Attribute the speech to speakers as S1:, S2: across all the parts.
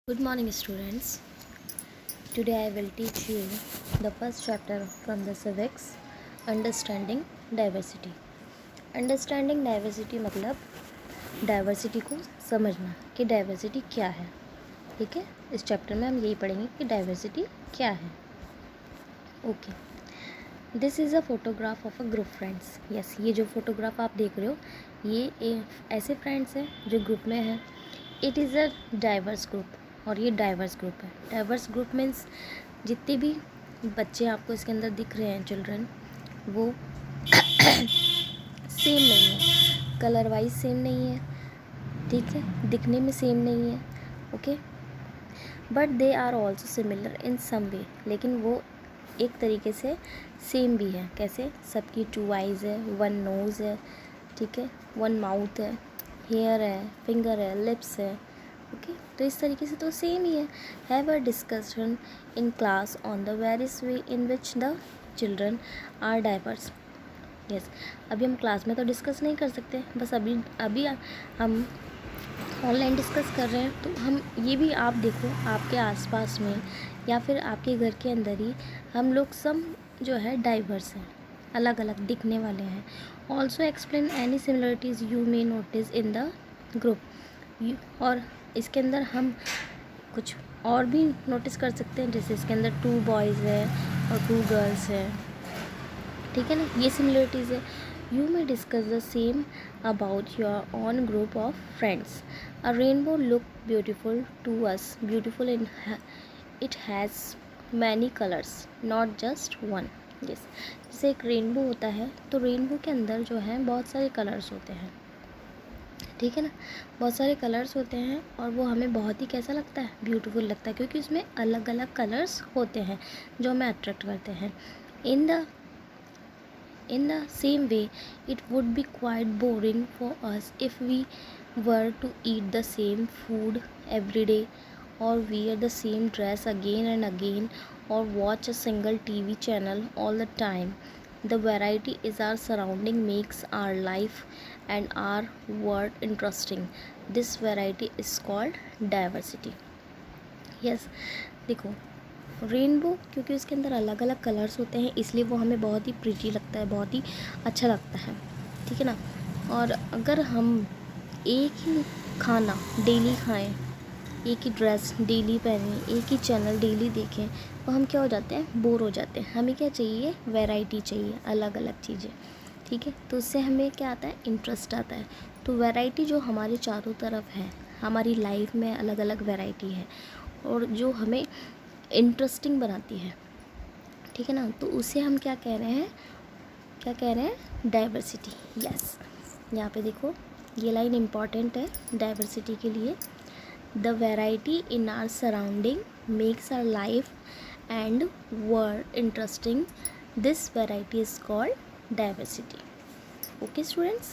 S1: Good morning, students. Today I will teach you the first chapter from the civics, Understanding Diversity. Understanding Diversity मतलब diversity को समझना कि diversity क्या है. ठीक है, इस चैप्टर में हम यही पढ़ेंगे कि डाइवर्सिटी क्या है. Okay, this is a photograph of a group friends. Yes, ये जो फोटोग्राफ आप देख रहे हो ये ऐसे फ्रेंड्स हैं जो ग्रुप में हैं. It is a diverse group, और ये डाइवर्स ग्रुप है. डाइवर्स ग्रुप मीन्स जितने भी बच्चे आपको इसके अंदर दिख रहे हैं, चिल्ड्रन, वो सेम नहीं है, कलर वाइज सेम नहीं है, ठीक है, दिखने में सेम नहीं है. Okay, but they are also similar in some way. लेकिन वो एक तरीके से सेम भी है. कैसे? सबकी 2 आइज़ है, 1 नोज़ है, ठीक है, 1 माउथ है, हेयर है, फिंगर है, लिप्स है. ओके, तो इस तरीके से तो सेम ही है. Have a discussion in class on the various way in which the children are diverse. Yes, अभी हम क्लास में तो डिस्कस नहीं कर सकते, बस अभी हम ऑनलाइन डिस्कस कर रहे हैं. तो हम ये भी आप देखो, आपके आसपास में या फिर आपके घर के अंदर ही हम लोग सब जो है डाइवर्स हैं, अलग अलग दिखने वाले हैं. Also explain any similarities you may notice in the group. और इसके अंदर हम कुछ और भी नोटिस कर सकते हैं, जैसे इसके अंदर 2 बॉयज़ है और 2 गर्ल्स है. ठीक है ना, ये सिमिलरिटीज़ है. You may discuss the same about your own group of friends. A rainbow look beautiful to us. Beautiful in it has many colours, not just one. Yes, जैसे एक रेनबो होता है तो रेनबो के अंदर जो है बहुत सारे कलर्स होते हैं. ठीक है ना, बहुत सारे कलर्स होते हैं और वो हमें बहुत ही कैसा लगता है, ब्यूटीफुल लगता है, क्योंकि उसमें अलग अलग कलर्स होते हैं जो हमें अट्रैक्ट करते हैं. In the same way it would be quite boring for us if we were to eat the same food every day, or wear the same dress again and again, or watch a single TV channel all the time. The variety is our surrounding makes our life and our world interesting. This variety is called diversity. Yes, देखो, rainbow क्योंकि उसके अंदर अलग अलग colours होते हैं इसलिए वो हमें बहुत ही प्रिटी लगता है, बहुत ही अच्छा लगता है. ठीक है ना. और अगर हम एक ही खाना डेली खाएं, एक ही ड्रेस डेली पहने, एक ही चैनल डेली देखें, तो हम क्या हो जाते हैं, बोर हो जाते हैं. हमें क्या चाहिए, वैरायटी चाहिए, अलग अलग चीज़ें. ठीक है, तो उससे हमें क्या आता है, इंटरेस्ट आता है. तो वैरायटी जो हमारे चारों तरफ है, हमारी लाइफ में अलग अलग वैरायटी है और जो हमें इंटरेस्टिंग बनाती है. ठीक है ना, तो उसे हम क्या कह रहे हैं, डाइवर्सिटी. यस, यहाँ पे देखो ये लाइन इम्पॉर्टेंट है डाइवर्सिटी के लिए. The variety in our surrounding makes our life and world interesting. This variety is called diversity. Okay, students,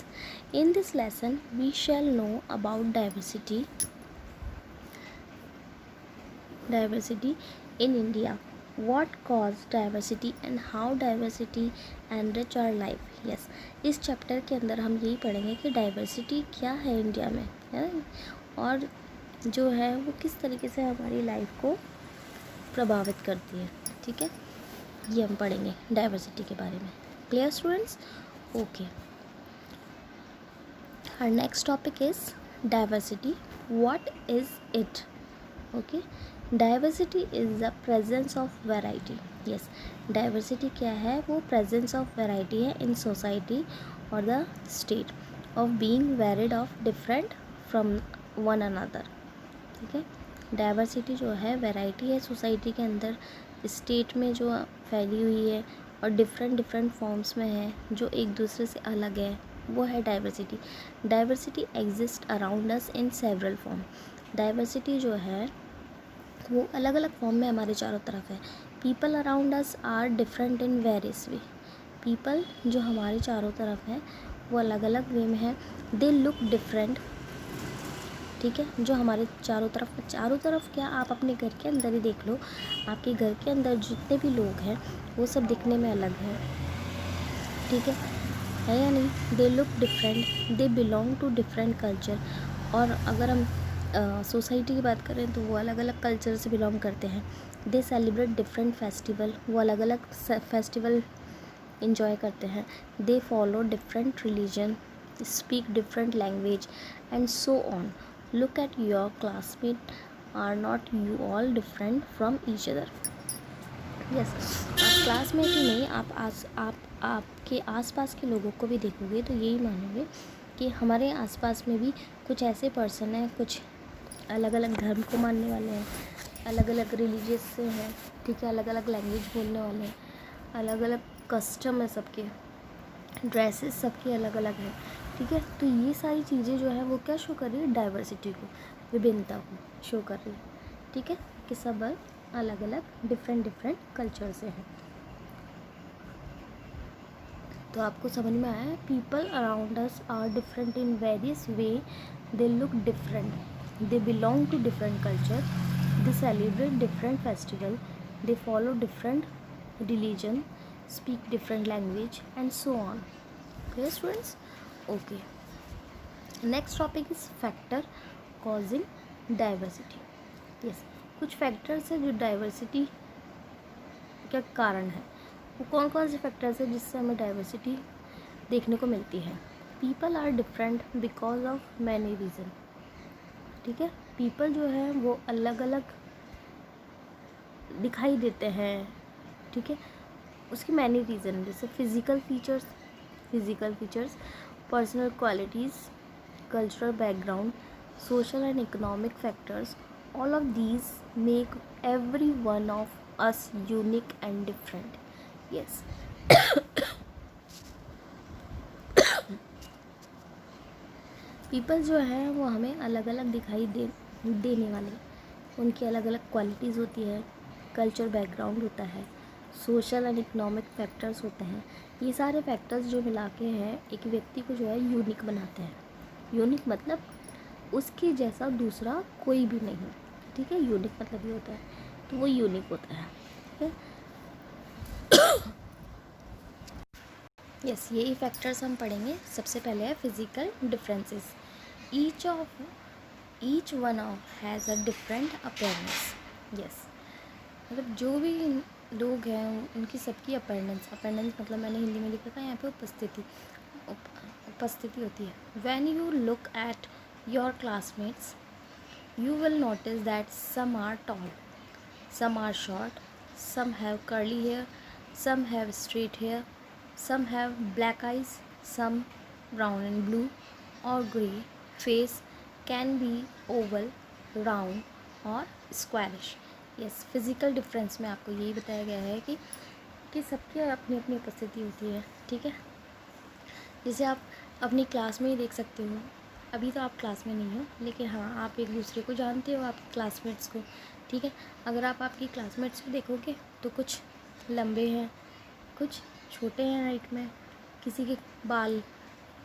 S1: in this lesson we shall know about diversity in India, what caused diversity and how diversity enrich our life. Yes, इस chapter के अंदर हम यही पढ़ेंगे कि diversity क्या है India में, है ना, और जो है वो किस तरीके से हमारी लाइफ को प्रभावित करती है. ठीक है, ये हम पढ़ेंगे डाइवर्सिटी के बारे में. Clear students? Okay, our next topic is diversity. What is it? Okay, diversity is the presence of variety. Yes, diversity क्या है, वो presence of variety है in society or the state of being varied of different from one another. ठीक है, diversity जो है variety है society के अंदर, स्टेट में जो फैली हुई है और डिफरेंट फॉर्म्स में है जो एक दूसरे से अलग है, वो है diversity. Diversity exist around us in several form. Diversity जो है वो अलग अलग फॉर्म में हमारे चारों तरफ है. People around us are different in various way. People जो हमारे चारों तरफ है वो अलग अलग वे में है. दे लुक डिफरेंट. ठीक है, जो हमारे चारों तरफ क्या, आप अपने घर के अंदर ही देख लो, आपके घर के अंदर जितने भी लोग हैं वो सब दिखने में अलग हैं. ठीक है या नहीं. They look different, they belong to different culture. और अगर हम सोसाइटी की बात करें तो वो अलग अलग कल्चर से बिलोंग करते हैं। दे सेलिब्रेट डिफरेंट फेस्टिवल, वो अलग अलग फेस्टिवल इंजॉय करते हैं। They follow different religion, speak different language and so on. Look at your classmate, are not you all different from each other. Yes, आप क्लासमेट ही नहीं, आप आपके आसपास के लोगों को भी देखोगे तो यही मानोगे कि हमारे आसपास में भी कुछ ऐसे पर्सन हैं, कुछ अलग अलग धर्म को मानने वाले हैं, अलग अलग रिलीजियस से हैं, ठीक है, अलग अलग लैंग्वेज बोलने वाले हैं, अलग अलग कस्टम है सबके, ड्रेसेस सबके अलग अलग हैं, ठीक है। तो ये सारी चीज़ें जो है वो क्या शो कर रही है, डाइवर्सिटी को, विभिन्नता को शो कर रही है, ठीक है, कि सब अलग अलग डिफरेंट कल्चर से हैं। तो आपको समझ में आया है, people around us are different in various way, they look different, they belong to different culture, they celebrate different festival, they follow different religion, speak different language and so on. Okay students, okay, next topic is factor causing diversity. yes, कुछ factors है जो diversity का कारण है। वो कौन कौन से फैक्टर्स है जिससे हमें डाइवर्सिटी देखने को मिलती है। People are different because of many reason, ठीक है। पीपल जो है वो अलग अलग दिखाई देते हैं, ठीक है, उसकी मैनी रीज़न, जैसे physical features, personal qualities, cultural background, social and economic factors, all of these make every one of us unique and different. Yes, people जो है वो हमें अलग अलग दिखाई देने वाले, उनकी अलग अलग क्वालिटीज़ होती है, कल्चर बैकग्राउंड होता है, सोशल एंड इकोनॉमिक फैक्टर्स होते हैं। ये सारे फैक्टर्स जो मिला के हैं एक व्यक्ति को जो है यूनिक बनाते हैं। यूनिक मतलब उसके जैसा दूसरा कोई भी नहीं, ठीक है, यूनिक मतलब ये होता है, तो वो यूनिक होता है, ठीक है। यस, यही फैक्टर्स हम पढ़ेंगे। सबसे पहले है physical differences. Each one of has a different appearance. Yes, मतलब जो भी लोग हैं उनकी सबकी अपीयरेंस मतलब मैंने हिंदी में लिखा था यहाँ पे उपस्थिति होती है। When you look at your classmates you will notice that some are tall, some are short, some have curly hair, some have straight hair, some have black eyes, some brown and blue or grey. Face can be oval, round or squarish. yes, physical difference में आपको यही बताया गया है कि सबकी अपनी अपनी उपस्थिति होती है, ठीक है। जैसे आप अपनी क्लास में ही देख सकते हो, अभी तो आप क्लास में नहीं हो, लेकिन हाँ आप एक दूसरे को जानते हो, आपके क्लासमेट्स को, ठीक है। अगर आप आपकी क्लासमेट्स को देखोगे तो कुछ लंबे हैं, कुछ छोटे हैं हाइट में, किसी के बाल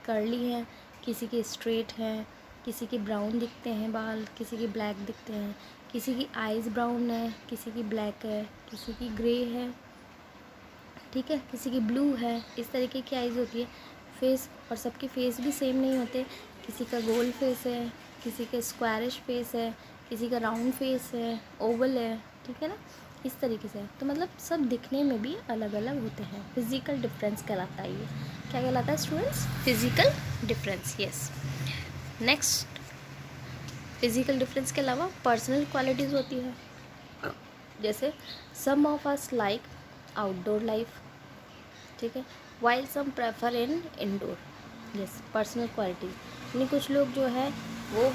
S1: कर्ली हैं, किसी के स्ट्रेट हैं, किसी के ब्राउन दिखते हैं बाल, किसी के ब्लैक दिखते हैं, किसी की आइज़ ब्राउन है, किसी की ब्लैक है, किसी की ग्रे है, ठीक है, किसी की ब्लू है। इस तरीके की आइज़ होती है। फेस, और सबके फेस भी सेम नहीं होते, किसी का गोल फेस है, किसी का स्क्वायरिश फेस है, किसी का राउंड फेस है, ओवल है, ठीक है ना, इस तरीके से। तो मतलब सब दिखने में भी अलग अलग होते हैं। फिज़िकल डिफरेंस कहलाता है ये। क्या कहलाता है students? Physical difference. Yes, next, physical difference के अलावा पर्सनल क्वालिटीज़ होती है। जैसे some of us like outdoor life, ठीक है, while some prefer in indoor. Yes, personal quality, यानी कुछ लोग जो है वो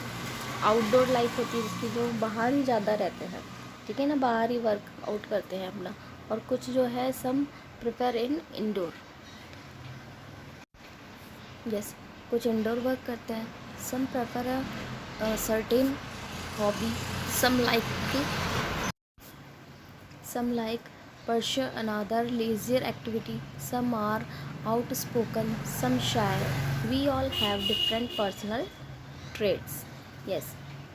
S1: आउटडोर लाइफ होती है जिसकी, जो बाहर ही ज़्यादा रहते हैं, ठीक है ना, बाहर ही वर्क आउट करते हैं अपना। और कुछ जो है some prefer in indoor. Yes, कुछ इंडोर वर्क करते हैं। Some prefer a certain hobby, some like pursue another leisure activity, some are outspoken, some shy. We all have different personal traits. yes,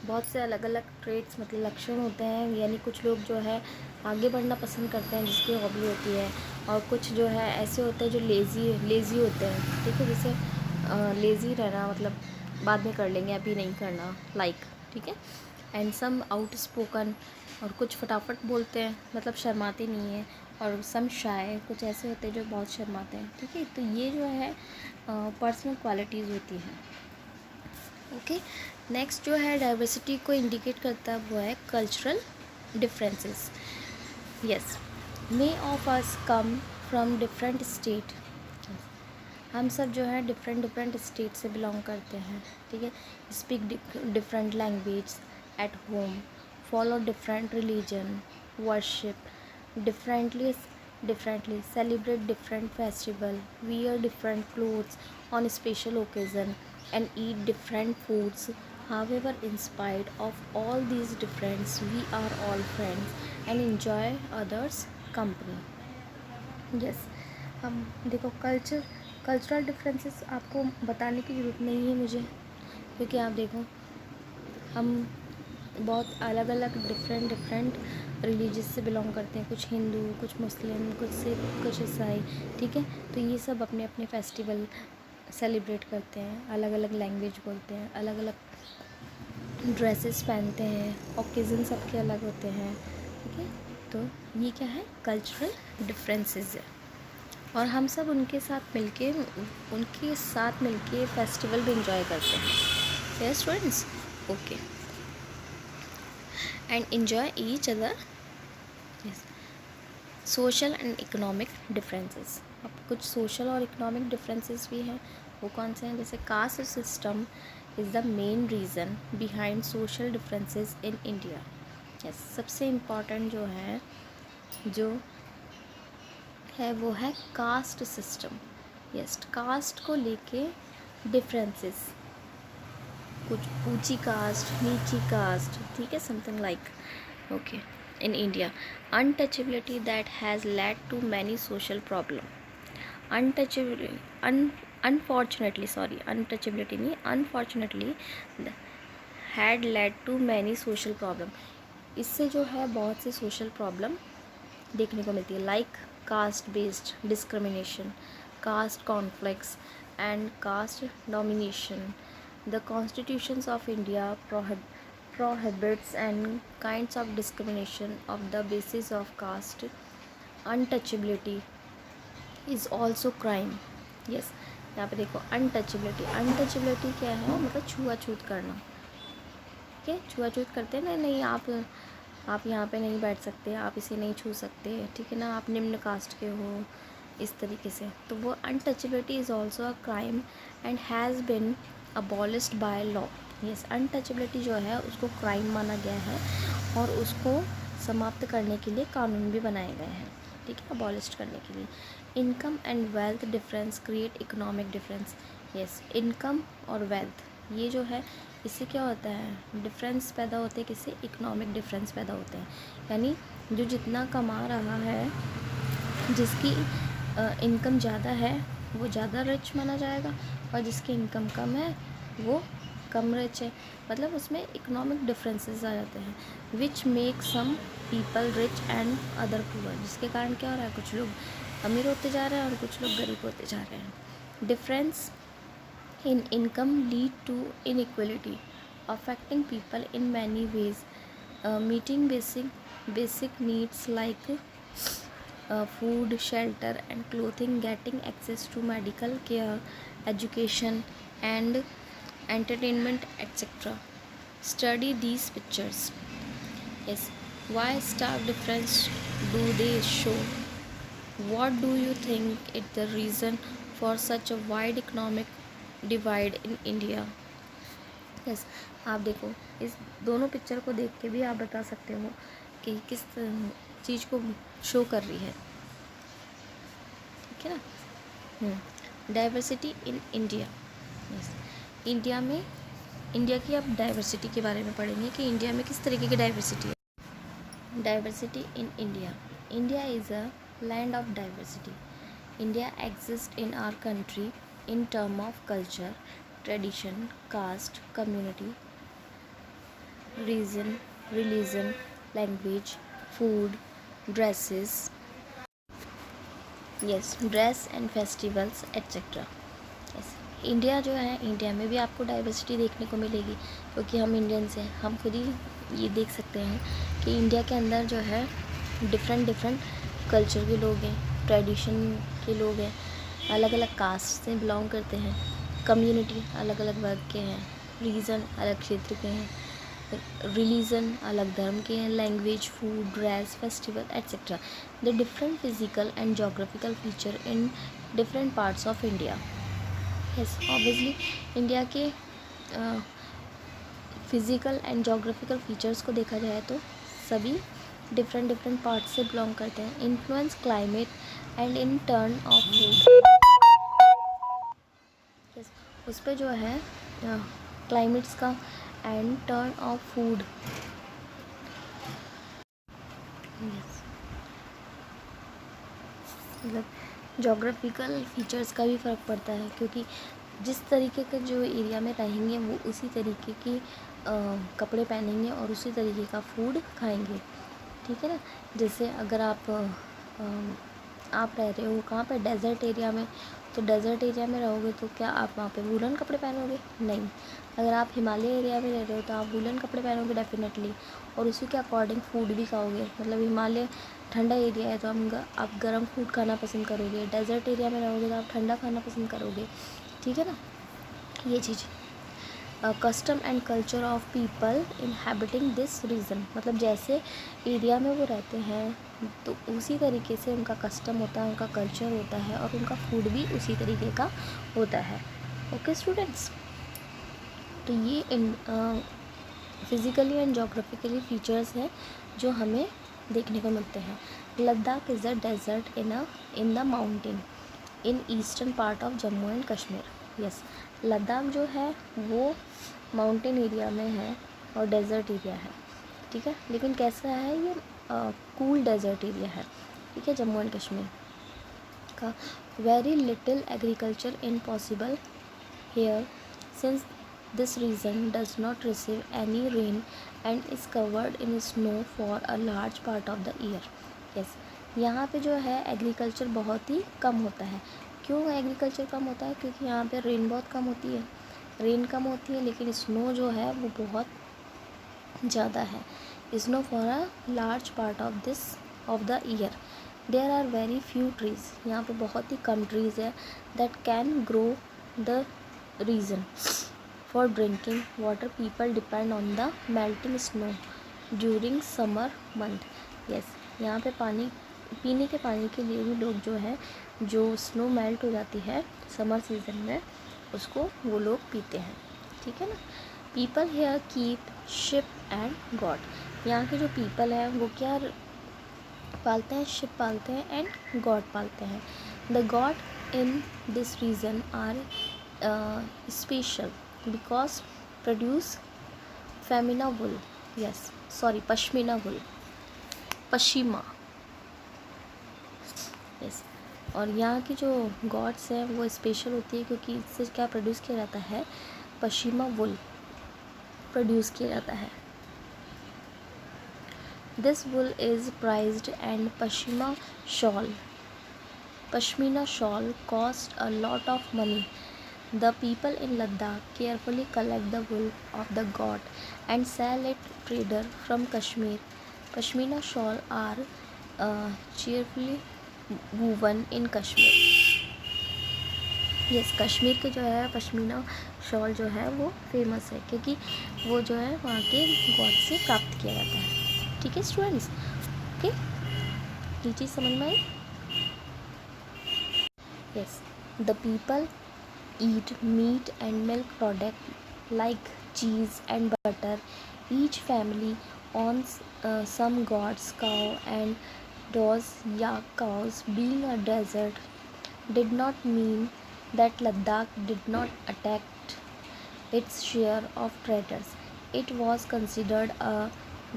S1: बहुत से अलग अलग ट्रेड्स मतलब लक्षण होते हैं, यानी कुछ लोग जो है आगे बढ़ना पसंद करते हैं जिसकी हॉबी होती है, और कुछ जो है ऐसे होते हैं जो लेज़ी होते हैं, ठीक है। जैसे लेज़ी रहना मतलब बाद में कर लेंगे, अभी नहीं करना, लाइक, ठीक है। एंड सम आउट स्पोकन, और कुछ फटाफट बोलते हैं, मतलब शर्माते नहीं हैं, और सम शाय, कुछ ऐसे होते हैं जो बहुत शर्माते हैं, ठीक है। तो ये जो है पर्सनल क्वालिटीज़ होती हैं, ओके। नेक्स्ट जो है डाइवर्सिटी को इंडिकेट करता है वो है cultural differences. Yes, may of us come from different state, हम सब जो है डिफरेंट डिफरेंट स्टेट से बिलोंग करते हैं, ठीक है। Speak different language at home, follow different religion, worship differently, celebrate different festival, wear different clothes on special occasion, and eat different foods. However, in spite of all these differences, we are all friends and enjoy others' company. Yes, हम देखो cultural differences आपको बताने की ज़रूरत नहीं है मुझे, क्योंकि आप देखो हम बहुत अलग अलग डिफरेंट रिलीजियस से बिलोंग करते हैं, कुछ हिंदू, कुछ मुस्लिम, कुछ सिख, कुछ ईसाई, ठीक है। तो ये सब अपने अपने फेस्टिवल सेलिब्रेट करते हैं, अलग अलग लैंग्वेज बोलते हैं, अलग अलग ड्रेसेस पहनते हैं, ओकेज़न सबके अलग होते हैं, ठीक है। तो ये क्या है, कल्चरल डिफरेंसेस है, और हम सब उनके साथ मिलके फेस्टिवल भी इंजॉय करते हैं, yes students, okay, and enjoy each other. Yes, social and economic differences, अब कुछ सोशल और इकोनॉमिक डिफरेंसेस भी हैं, वो कौन से हैं, जैसे caste system is the main reason behind social differences in India. Yes, सबसे इम्पॉर्टेंट जो है वो है कास्ट सिस्टम। यस, कास्ट को लेके डिफरेंसेस, कुछ ऊंची कास्ट, नीची कास्ट, ठीक है, something like, okay, in India. Untouchability that has led to many social problems. Untouchability, untouchability नहीं, unfortunately had led to many social problem. इससे जो है बहुत से social problem देखने को मिलती है, like caste based discrimination, caste conflicts and caste domination. The constitutions of India prohibits and kinds of discrimination of the basis of caste. Untouchability is also crime. Yes, यहाँ पे देखो अनटचेबिलिटी क्या है, मतलब छुआछूत करना, ठीक है, छुआछूत करते हैं ना, नहीं आप यहाँ पे नहीं बैठ सकते, आप इसे नहीं छू सकते, ठीक है ना, आप निम्न कास्ट के हो, इस तरीके से, तो वो untouchability is also a crime and has been abolished by law. Yes, untouchability जो है उसको क्राइम माना गया है और उसको समाप्त करने के लिए कानून भी बनाए गए हैं, ठीक है, अबॉलिश करने के लिए। Income and wealth difference create economic difference. Yes, income और वेल्थ, ये जो है इससे क्या होता है, डिफरेंस पैदा होते हैं, किससे, इकोनॉमिक डिफरेंस पैदा होते हैं, यानी जो जितना कमा रहा है, जिसकी इनकम ज़्यादा है वो ज़्यादा रिच माना जाएगा, और जिसकी इनकम कम है वो कम रिच है, मतलब उसमें इकोनॉमिक डिफरेंसेस आ जाते हैं, which make some people rich and other poor, जिसके कारण क्या हो रहा है, कुछ लोग अमीर होते जा रहे हैं और कुछ लोग गरीब होते जा रहे हैं। Difference in income lead to inequality affecting people in many ways, meeting basic needs like food, shelter and clothing, getting access to medical care, education and entertainment, etc. Study these pictures. Yes, why stark difference do they show? What do you think is the reason for such a wide economic divide in India? Yes, आप देखो इस दोनों picture को देख के भी आप बता सकते हो कि किस चीज़ को शो कर रही है, ठीक है ना। Diversity in India. Yes, India की आप डाइवर्सिटी के बारे में पढ़ेंगे कि इंडिया में किस तरीके की डाइवर्सिटी है। Diversity in India is a land of diversity. India exist in our country in term of culture, tradition, caste, community, religion, language, food, dresses, yes, dress and festivals, etc. Yes, India जो है, India में भी आपको diversity देखने को मिलेगी, क्योंकि हम इंडियंस हैं। हम खुद ही ये देख सकते हैं कि इंडिया के अंदर जो है डिफरेंट कल्चर के लोग हैं, ट्रेडिशन के लोग हैं, अलग अलग कास्ट से बिलोंग करते हैं, कम्युनिटी अलग अलग वर्ग के हैं, रीजन अलग क्षेत्र के हैं, रिलीजन अलग धर्म के हैं, language, food, dress, festival etcetera. The different physical and geographical feature in different parts of India. Yes, obviously India के फिज़िकल एंड जोग्राफिकल फीचर्स को देखा जाए तो सभी डिफरेंट पार्ट्स से बिलोंग करते हैं। Influence climate and in turn off food. Yes, उस पर जो है क्लाइमेट्स का and turn off food. Yes, मतलब जोग्राफिकल फीचर्स का भी फ़र्क पड़ता है, क्योंकि जिस तरीके के जो एरिया में रहेंगे वो उसी तरीके की कपड़े पहनेंगे और उसी तरीके का फूड खाएंगे, ठीक है ना। जैसे अगर आप रह रहे हो कहाँ पे, डेजर्ट एरिया में, तो डेजर्ट एरिया में रहोगे तो क्या आप वहाँ पे वूलन कपड़े पहनोगे? नहीं। अगर आप हिमालय एरिया में रह रहे हो तो आप वूलन कपड़े पहनोगे डेफिनेटली, और उसी के अकॉर्डिंग फूड भी खाओगे। मतलब हिमालय ठंडा एरिया है तो आप गर्म फूड खाना पसंद करोगे, डेजर्ट एरिया में रहोगे तो आप ठंडा खाना पसंद करोगे, ठीक है ना। ये चीज़ custom and culture of people inhabiting this region, मतलब जैसे एरिया में वो रहते हैं तो उसी तरीके से उनका कस्टम होता है, उनका कल्चर होता है, और उनका फूड भी उसी तरीके का होता है। ओके स्टूडेंट्स, तो ये फिज़िकली एंड जोग्राफिकली फीचर्स हैं जो हमें देखने को मिलते हैं। Ladakh is a desert in the mountain in eastern part of Jammu and Kashmir. Yes, Ladakh जो है वो माउंटेन एरिया में है और डेजर्ट एरिया है, ठीक है। लेकिन कैसा है ये, कूल डेजर्ट एरिया है, ठीक है, जम्मू एंड कश्मीर का। Very little agriculture in possible here since this region does not receive any rain and is covered in snow for a large part of the year. Yes, यहाँ पे जो है agriculture बहुत ही कम होता है। क्यों एग्रीकल्चर कम होता है? क्योंकि यहाँ पे रेन बहुत कम होती है, लेकिन स्नो जो है वो बहुत ज़्यादा है। Snow for a large part of the year. There are very few trees, यहाँ पे बहुत ही कम ट्रीज़ है that can grow the region for drinking water. People depend on the melting snow during summer month. Yes, यहाँ पे पीने के पानी के लिए भी लोग जो है, जो स्नो मेल्ट हो जाती है समर सीज़न में, उसको वो लोग पीते हैं, ठीक है ना। People here keep ship and God. यहाँ के जो पीपल हैं वो क्या पालते हैं? शिप पालते हैं एंड गॉड पालते हैं। The goat in this region are special because produce femina wool. Yes, sorry, pashmina wool, पश्चिमा। यस, और यहाँ की जो गॉड्स हैं वो स्पेशल होती है क्योंकि इससे क्या प्रोड्यूस किया जाता है? पश्चिमा वुल प्रोड्यूस किया जाता है। This wool is prized and pashmina shawl cost a lot of money. The people in Ladakh carefully collect the wool of the god and sell it trader from Kashmir. Pashmina shawl are cheerfully woven in Kashmir. Yes, Kashmir के जो है pashmina shawl जो है वो famous है क्योंकि वो जो है वहाँ के गॉड से प्राप्त किया जाता है, ठीक है स्टूडेंट्स। ओके, ये चीज़ समझ में आई? Yes, the people eat meat and milk products like cheese and butter. Each family owns some god's cow, and those yak cows being a desert did not mean that Ladakh did not attract its share of traders. It was considered a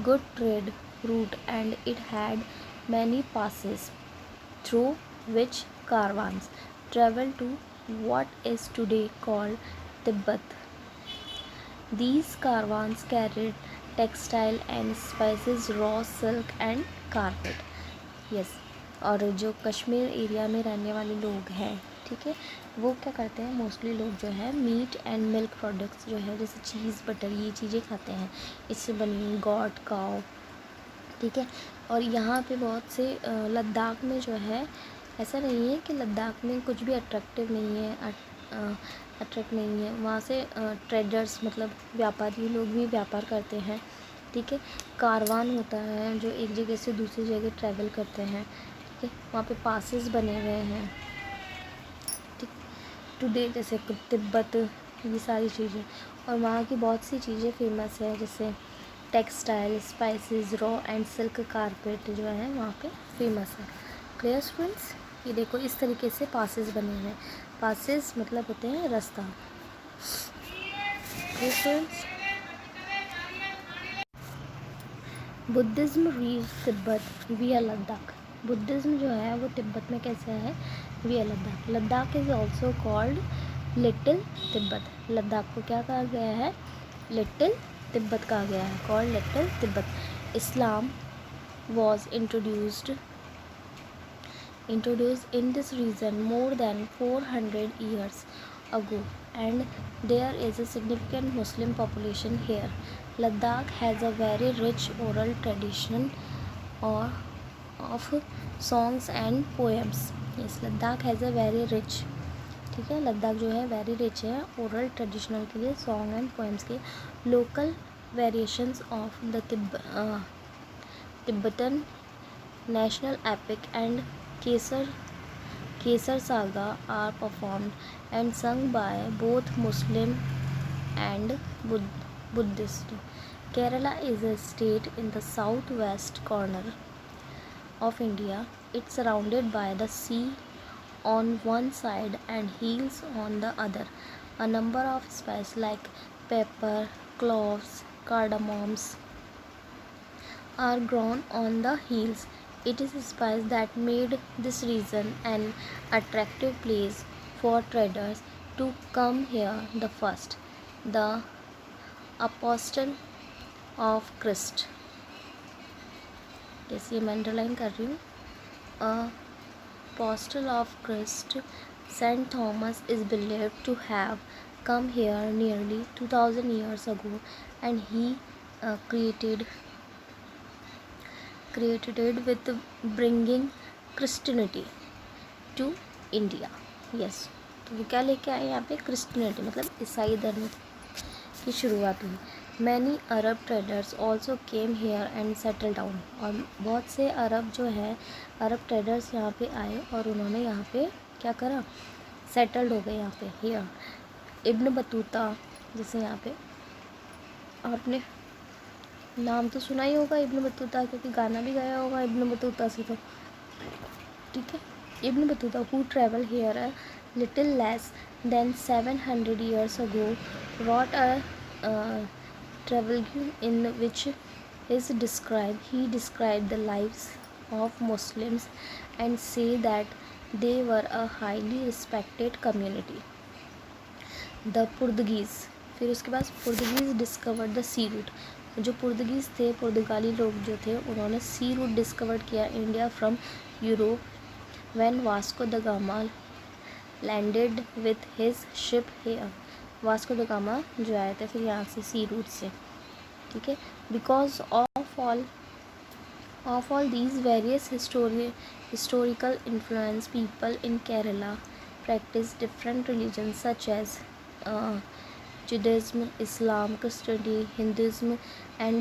S1: good trade route and it had many passes through which caravans traveled to what is today called Tibet. These caravans carried textile and spices, raw silk and carpet. Yes, और जो Kashmir area में रहने वाले लोग हैं, ठीक है। वो क्या करते हैं, मोस्टली लोग जो है मीट एंड मिल्क प्रोडक्ट्स जो है जैसे चीज़, बटर, ये चीज़ें खाते हैं। इससे बनी गॉट, काव, ठीक है। और यहाँ पे बहुत से लद्दाख में जो है, ऐसा नहीं है कि लद्दाख में कुछ भी अट्रैक्टिव नहीं है, अट्रैक्ट नहीं है। वहाँ से ट्रेडर्स मतलब व्यापारी लोग भी व्यापार करते हैं, ठीक है। कारवान होता है जो एक जगह से दूसरी जगह ट्रैवल करते हैं, ठीक है। वहाँ पे पासेस बने हुए हैं, ठीक। टुडे जैसे तिब्बत, ये सारी चीज़ें। और वहाँ की बहुत सी चीज़ें फेमस है, जैसे textile, spices, raw and silk carpet जो है वहाँ पे फेमस है। Clear students? ये देखो इस तरीके से पासेस बने हुए हैं। पासेस मतलब होते हैं रास्ता। Clear students? Buddhism reach Tibet विया लद्दाख। बुद्धिज़्म जो है वो तिब्बत में कैसे है, विया Ladakh. Ladakh is also called little Tibet. Ladakh को क्या कहा गया है, लिटिल तिब्बत कहा गया है, called little Tibet. Islam was introduced in this region more than 400 years ago, and there is a significant Muslim population here. Ladakh has a very rich oral tradition or of songs and poems. Yes, Ladakh has a very rich, ठीक है। लद्दाख जो है very rich है oral traditional के लिए, song and poems के। Local variations of the Tibetan national epic and Kesar saga are performed and sung by both Muslim and Buddhist. Kerala is a state in the southwest corner of India. It's surrounded by the sea on one side and hills on the other. A number of spices like pepper, cloves, cardamoms are grown on the hills. It is a spice that made this region an attractive place for traders to come here. The first, the Apostle of Christ. yes, ये मैं underline कर रही हूँ। Apostle of Christ, Saint Thomas is believed to have come here nearly 2000 years ago, and he created it with bringing Christianity to India. yes, तो वो क्या लेके आए यहाँ पे, क्रिश्चियनिटी मतलब ईसाई धर्म की शुरुआत हुई। Many Arab traders also came here and settle down. और बहुत से अरब जो है, अरब ट्रेडर्स यहाँ पे आए और उन्होंने यहाँ पे क्या करा, सेटल्ड हो गए यहाँ पे, हेयर। इब्न बतूता, जैसे यहाँ पे आपने नाम तो सुना ही होगा इब्न बतूता, क्योंकि गाना भी गाया होगा इब्न बतूता से, तो ठीक है। Ibn Battuta who travel here a little less than 700 years ago wrote a travelogue in which he described the lives of Muslims and say that they were a highly respected community. The Portuguese, फिर उसके बाद Portuguese discovered the sea route. जो Portuguese थे, पुर्तगाली लोग जो थे, उन्होंने सी रूट डिस्कवर किया India from Europe when Vasco da Gama landed with his ship here. Vasco da Gama जो आए थे फिर यहाँ से सी रूट से, ठीक है। Because of all these various historical influence, people in Kerala practice different religions such as Judaism, Islam, Christianity, Hinduism, and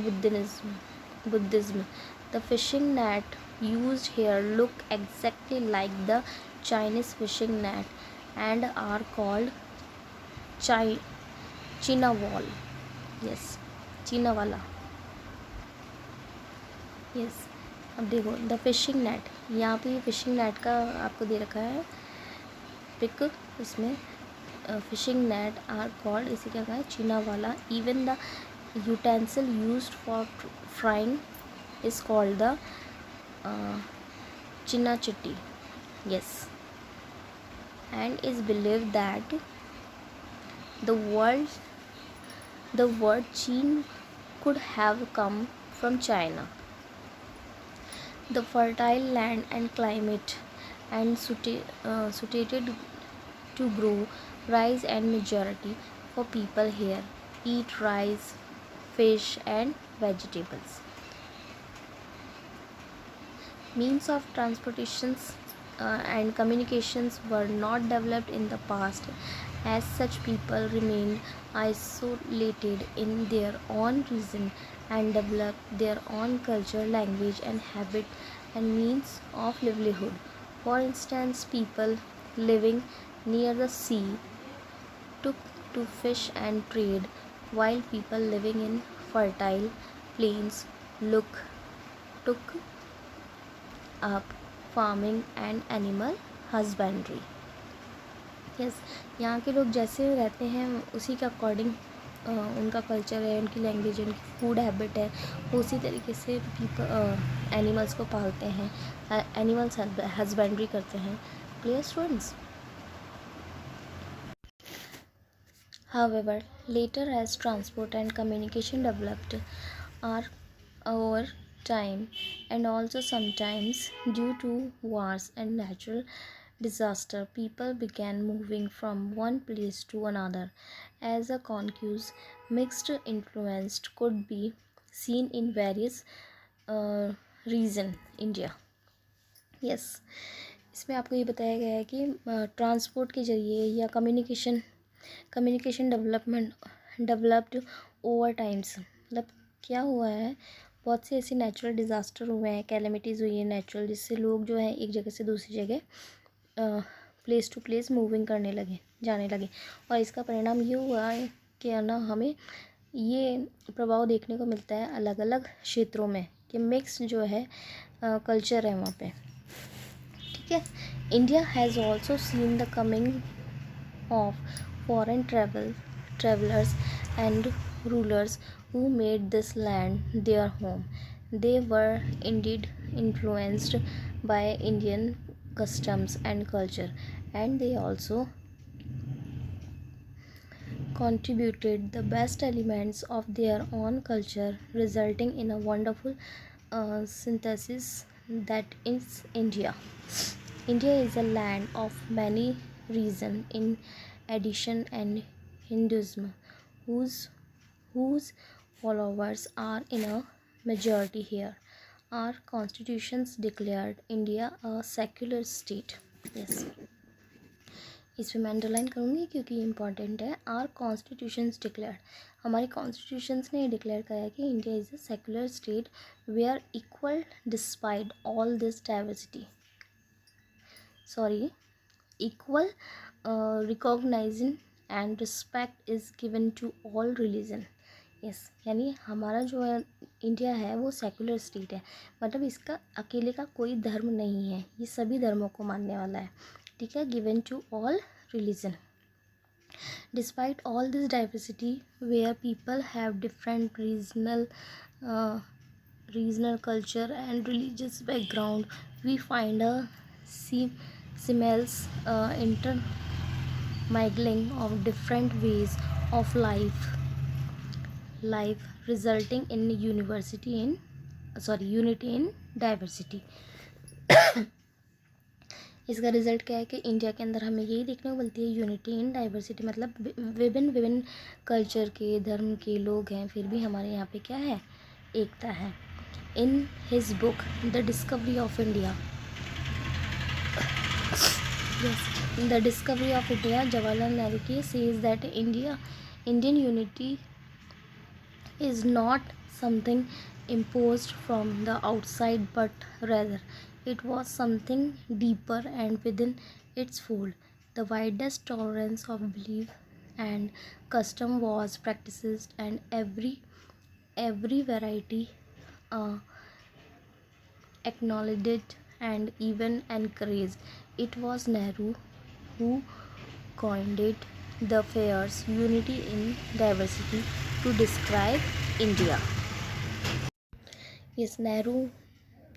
S1: Buddhism. The fishing net used here look exactly like the Chinese fishing net and are called Chinawal. Yes, Chinawala. Yes. अब देखो the fishing net, यहाँ पे fishing net का आपको दे रखा है pick, इसमें fishing net are called, इसे क्या कहा है, चीना वाला। Even the utensil used for frying is called the चिना चिट्टी। yes, and is believed that the word Chin could have come from China. The fertile land and climate and suited to grow rice, and majority for people here eat rice, fish and vegetables. Means of transportations and communications were not developed in the past. As such, people remained isolated in their own region and developed their own culture, language, and habit and means of livelihood. For instance, people living near the sea took to fish and trade, while people living in fertile plains took up farming and animal husbandry. Yes, यहाँ के लोग जैसे रहते हैं उसी के according उनका culture है, उनकी लैंग्वेज है, उनकी फूड हैबिट है, उसी तरीके से पीपल एनिमल्स को पालते हैं, एनिमल्स हस्बेंड्री करते हैं. Clear students? However, later as transport and communication developed are over time, and also sometimes due to wars and natural disaster, people began moving from one place to another. As a conquest, mixed influence could be seen in various region India. Yes, इसमें आपको ये बताया गया है कि transport के ज़रिए या कम्युनिकेशन डेवलप्ड ओवर टाइम्स. मतलब क्या हुआ है, बहुत से ऐसे नेचुरल डिज़ास्टर हुए हैं, कैलेमिटीज़ हुई है नेचुरल, जिससे लोग जो है एक जगह से दूसरी जगह प्लेस टू प्लेस मूविंग जाने लगे. और इसका परिणाम ये हुआ है कि ना हमें ये प्रभाव देखने को मिलता है अलग अलग क्षेत्रों में कि मिक्स जो है कल्चर है वहाँ पे. ठीक है. India has also seen the coming of foreign travelers and rulers who made this land their home. They were indeed influenced by Indian customs and culture, and they also contributed the best elements of their own culture, resulting in a wonderful synthesis that is India. India is a land of many regions. In addition, and Hinduism, whose followers are in a majority here. Our constitutions declared India a secular state. Yes, इसमें मैं underline करूँगी क्योंकि ये important है. Our constitutions declared, हमारी constitutions ने declare किया है कि India is a secular state we are equal despite all this diversity. Equal recognizing and respect is given to all religion. Yes, यानी हमारा जो है इंडिया है वो सेकुलर स्टेट है, मतलब इसका अकेले का कोई धर्म नहीं है, ये सभी धर्मों को मानने वाला है. ठीक है. Given to all religion. Despite all this diversity, where people have different regional culture and religious background, we find a seamless intermingling of different ways of life resulting in unity in diversity. इसका result क्या है कि India के अंदर हमें यही देखने को मिलती है, यूनिटी इन डाइवर्सिटी. मतलब विभिन्न कल्चर के, धर्म के लोग हैं, फिर भी हमारे यहाँ पे क्या है, एकता है. In his book the discovery of India, the discovery of India, Jawaharlal Nehru says that Indian unity is not something imposed from the outside, but rather it was something deeper and within its fold. The widest tolerance of belief and custom was practiced, and every variety acknowledged and even encouraged. It was Nehru who coined the phrase unity in diversity to describe India. Yes,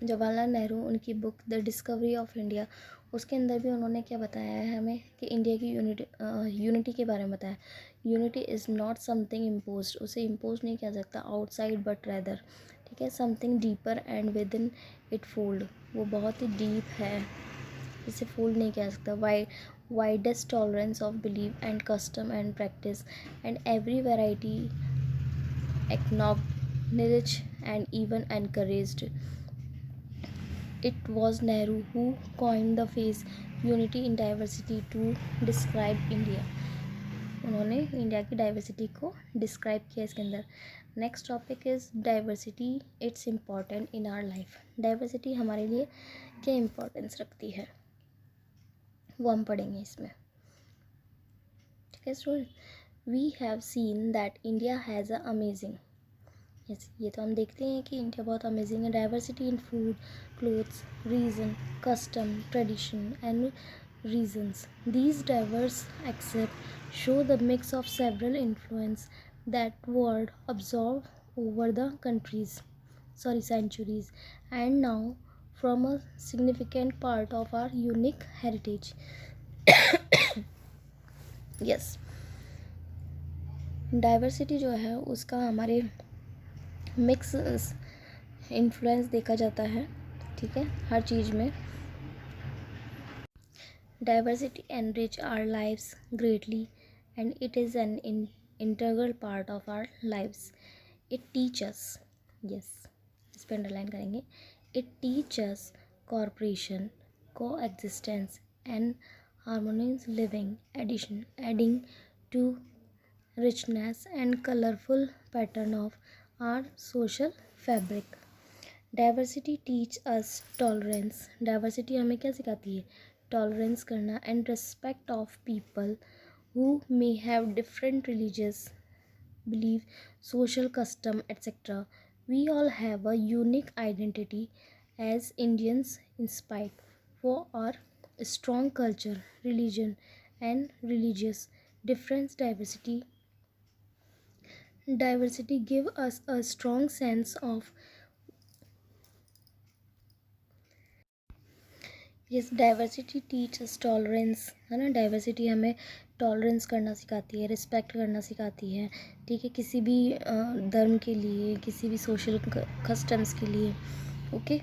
S1: Jawaharlal Nehru, उनकी book the discovery of India, उसके अंदर भी उन्होंने क्या बताया है हमें कि इंडिया की यूनिटी के बारे में बताया. Unity is not something imposed, उसे इम्पोज नहीं किया सकता आउटसाइड बट रैदर. ठीक है. Something deeper and with in it fold, वो बहुत ही डीप है, इसे फोल्ड नहीं किया सकता. widest tolerance of belief and custom and practice, and every variety acknowledged and even encouraged. It was Nehru who coined the phrase unity in diversity to describe India. उन्होंने India की diversity को describe किया इसके अंदर. Next topic is diversity, it's important in our life. Diversity हमारे लिए क्या importance रखती है वो हम पढ़ेंगे इसमें. ठीक है student. We have seen that India has a amazing. Yes, ये तो हम देखते हैं कि इंडिया बहुत अमेजिंग है. Diversity in food, clothes, reason, custom, tradition and reasons. These diverse accepts show the mix of several influence that were absorbed over the centuries, and now from a significant part of our unique heritage. Yes, diversity जो है उसका हमारे mix influence देखा जाता है. ठीक है, हर चीज़ में diversity enrich our lives greatly, and it is an integral part of our lives. It teaches, yes, इस पर अंडरलाइन करेंगे. It teaches cooperation, coexistence and harmonious living, adding to richness and colorful pattern of our social fabric. Diversity teach us tolerance. Diversity हमें क्या सिखाती है? Tolerance करना and respect of people who may have different religious believe, social custom etcetera. We all have a unique identity as Indians inspired for our strong culture, religion and religious difference. Diversity give us a strong sense of yes. Diversity teachers tolerance, है ना. Diversity हमें tolerance करना सिखाती है, respect करना सिखाती है. ठीक है, किसी भी धर्म के लिए, किसी भी सोशल कस्टम्स के लिए. Okay.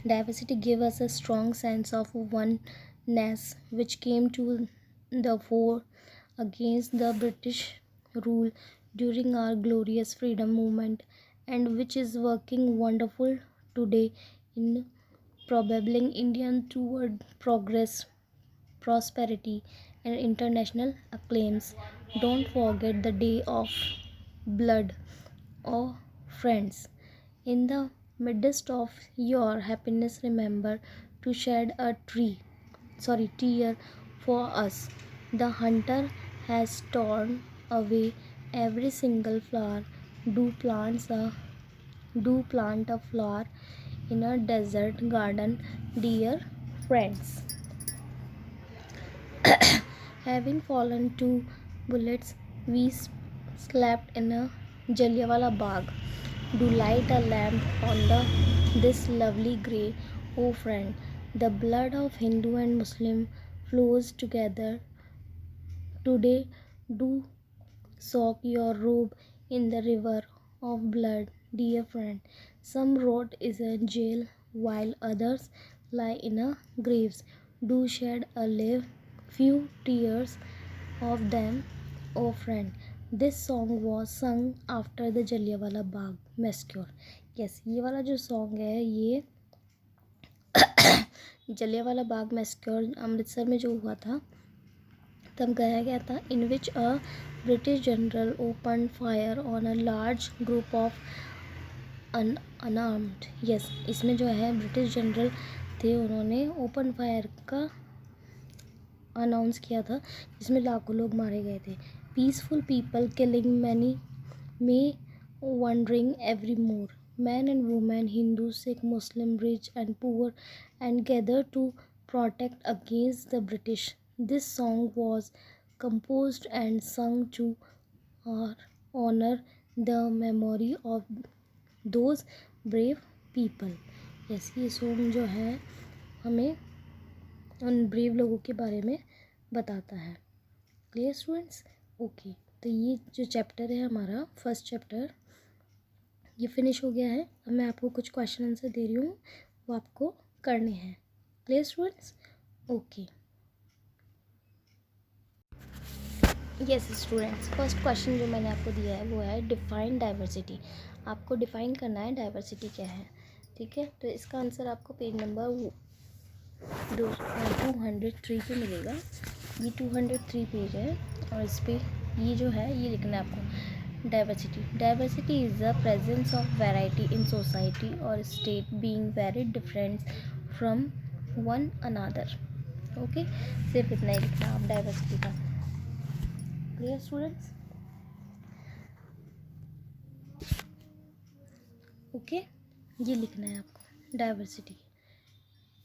S1: Diversity give us a strong sense of oneness which came to the fore against the British rule during our glorious freedom movement, and which is working wonderful today in propelling India toward progress, prosperity, and international acclaims. Don't forget the day of blood, oh friends. In the midst of your happiness, remember to shed a tear for us. The hunter has torn away every single flower. Do plant a flower in a desert garden, dear friends. Having fallen to bullets, we slept in a Jallianwala Bagh. Do light a lamp on this lovely grey, oh friend. The blood of Hindu and Muslim flows together today. Do soak your robe in the river of blood, dear friend. Some rot in a jail while others lie in a graves. Do shed a few tears of them, oh friend. This song was sung after the Jallianwala Bagh massacre. Yes, ये वाला जो song है ये जलियांवाला बाग मैस्क्योर अमृतसर में जो हुआ था तब गाया गया था. In which a British general open fire on a large group of unarmed. Yes, इसमें जो है ब्रिटिश जनरल थे, उन्होंने ओपन फायर का अनाउंस किया था जिसमें लाखों लोग मारे गए थे. Peaceful people killing many may wandering evermore. Men and women, Hindu, Sikh, Muslim, rich and poor, and gathered to protect against the British. This song was composed and sung to honor the memory of those brave people. Yes, ये song जो है हमें उन brave लोगों के बारे में बताता है. Clear students? ओके. तो ये जो चैप्टर है हमारा फर्स्ट चैप्टर ये फिनिश हो गया है. अब मैं आपको कुछ क्वेश्चन आंसर दे रही हूँ, वो आपको करने हैं. Clear students? Okay. Yes students, first question जो मैंने आपको दिया है वो है डिफाइन डाइवर्सिटी। आपको डिफाइन करना है डाइवर्सिटी क्या है, ठीक है। तो इसका आंसर आपको पेज नंबर 203 पे मिलेगा। ये 203 पेज है और इस पर ये जो है ये लिखना है आपको। Diversity is the presence of variety in society और state being very different from one another. Okay, सिर्फ इतना ही लिखना आप डाइवर्सिटी का। Clear students? ओके, ये लिखना है आपको डाइवर्सिटी।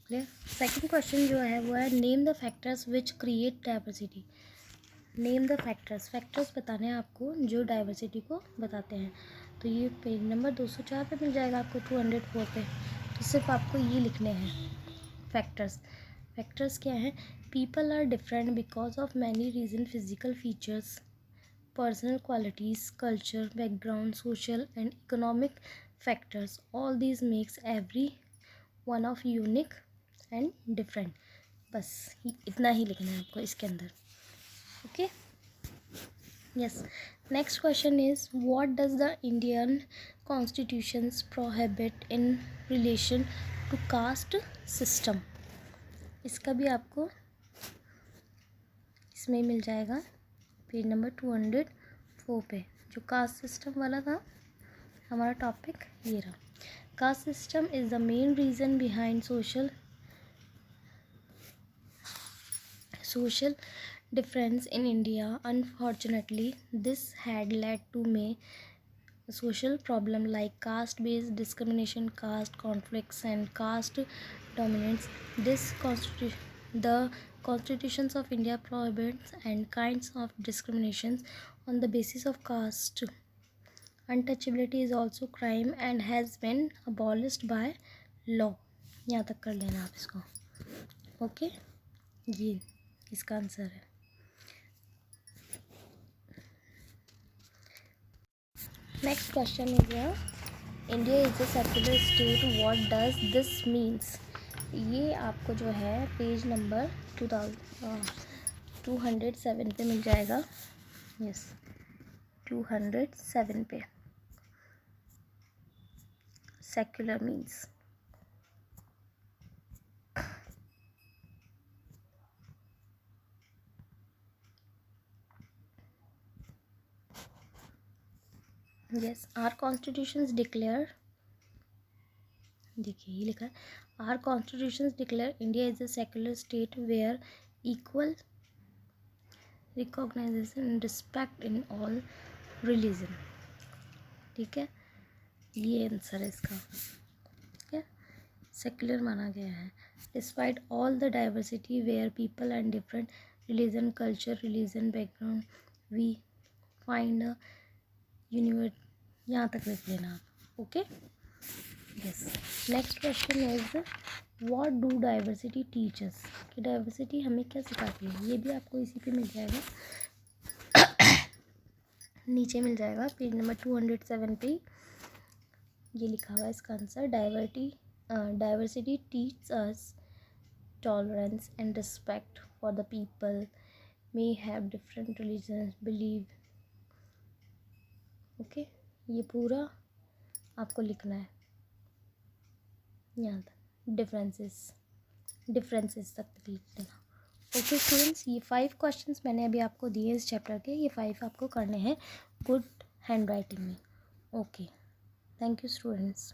S1: क्लियर। सेकंड क्वेश्चन जो है वो है name the factors which create diversity. Name the factors, factors बताने हैं आपको जो डाइवर्सिटी को बताते हैं। तो ये पेज नंबर 204 पे मिल जाएगा आपको, 204 पे। तो सिर्फ आपको ये लिखने हैं फैक्टर्स। फैक्टर्स क्या हैं? People are different because of many reason, physical features, personal qualities, culture, background, social and economic factors. All these makes every one of unique and different. बस इतना ही लिखना है आपको इसके अंदर। Okay, yes. Next question is what does the Indian constitutions prohibit in relation to caste system. इसका भी आपको इसमें मिल जाएगा पेज नंबर 204 पे। जो कास्ट सिस्टम वाला था हमारा टॉपिक ये रहा। Caste system is the main reason behind social difference in India. Unfortunately, this had led to many social problem like caste-based discrimination, caste conflicts, and caste dominance. The constitutions of India prohibits and kinds of discriminations on the basis of caste. Untouchability is also crime and has been abolished by law. यहाँ तक कर लेना आप इसको। Okay, ये इसका answer है। Next question is India is a secular state, what does this means. ये आपको जो है पेज नंबर 207 पे मिल जाएगा। यस, 207 पे secular means. Yes, our constitutions declare, देखिए ये लिखा है, our constitutions declare India is a secular state where equal recognisation and respect in all religion. ठीक है, ये आंसर है इसका। ठीक है, सेक्युलर माना गया है। Despite all the diversity where people and different religion, culture, religion, background, we find a universe. यहाँ तक लिख लेना आप। Okay, yes. Next question is what do diversity teachers, कि डाइवर्सिटी हमें क्या सिखाती है। ये भी आपको इसी पे मिल जाएगा, नीचे मिल जाएगा पेज नंबर 207 पे ये लिखा हुआ है इसका answer. Diversity teach us tolerance and respect for the people may have different religion believe. Okay, ये पूरा आपको लिखना है यहाँ तक, डिफरेंसेस तक लिख देना। ओके स्टूडेंट्स, ये 5 क्वेश्चंस मैंने अभी आपको दिए इस चैप्टर के, ये 5 आपको करने हैं गुड हैंड राइटिंग में। Okay, thank you students.